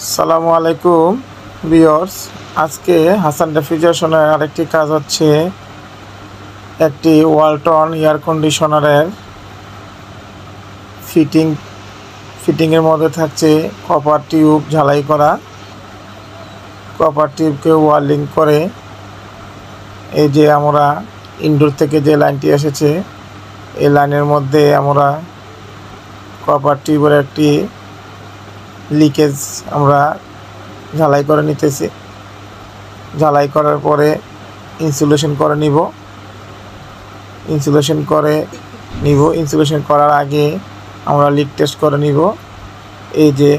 আসসালামু আলাইকুম ভিউয়ার্স। আজকে হাসান রেফ্রিজারেশনের আরেকটি কাজ হচ্ছে একটি ওয়ালটন এয়ার কন্ডিশনারের ফিটিংয়ের মধ্যে থাকছে কপার টিউব ঝালাই করা। কপার টিউবকে ওয়ার্লিং করে এই যে আমরা ইনডোর থেকে যে লাইনটি এসেছে এই লাইনের মধ্যে আমরা কপার টিউবের একটি লিকেজ আমরা ঝালাই করে নিতেছি। ঝালাই করার পরে ইনসুলেশন করে নিব। ইনসুলেশন করার আগে আমরা লিক টেস্ট করে নিব। এই যে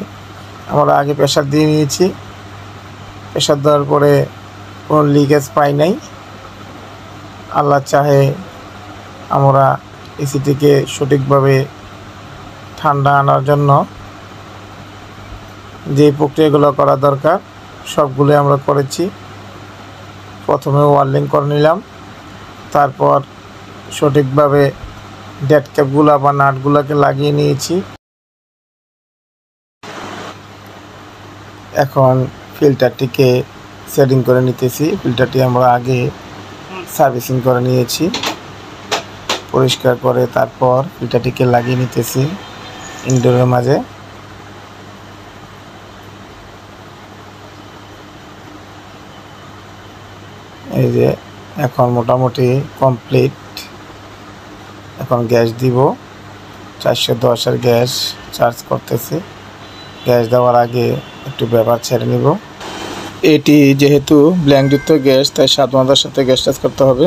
আমরা আগে প্রেসার দিয়ে নিয়েছি। প্রেসার দেওয়ার পরে কোনো লিকেজ পাই নাই। আল্লাহ চাহে আমরা এসিটিকে সঠিকভাবে ঠান্ডা আনার জন্য যে প্রক্রিয়াগুলো করা দরকার সবগুলো আমরা করেছি। প্রথমে ওয়ার্লিং করে নিলাম, তারপর সঠিকভাবে ডেড ক্যাপগুলো বা নাটগুলোকে লাগিয়ে নিয়েছি। এখন ফিল্টারটিকে সেটিং করে নিতেছি। ফিল্টারটি আমরা আগে সার্ভিসিং করে নিয়েছি, পরিষ্কার করে তারপর ফিল্টারটিকে লাগিয়ে নিতেছি ইনডোরের মাঝে। এই যে এখন মোটামুটি কমপ্লিট। এখন গ্যাস দিব, 410 গ্যাস চার্জ করতেছি। গ্যাস দেওয়ার আগে একটু ব্যবহার ছেড়ে নিব। এটি যেহেতু ব্ল্যাঙ্কযুক্ত গ্যাস তাই সাবধানতার সাথে গ্যাস চার্জ করতে হবে।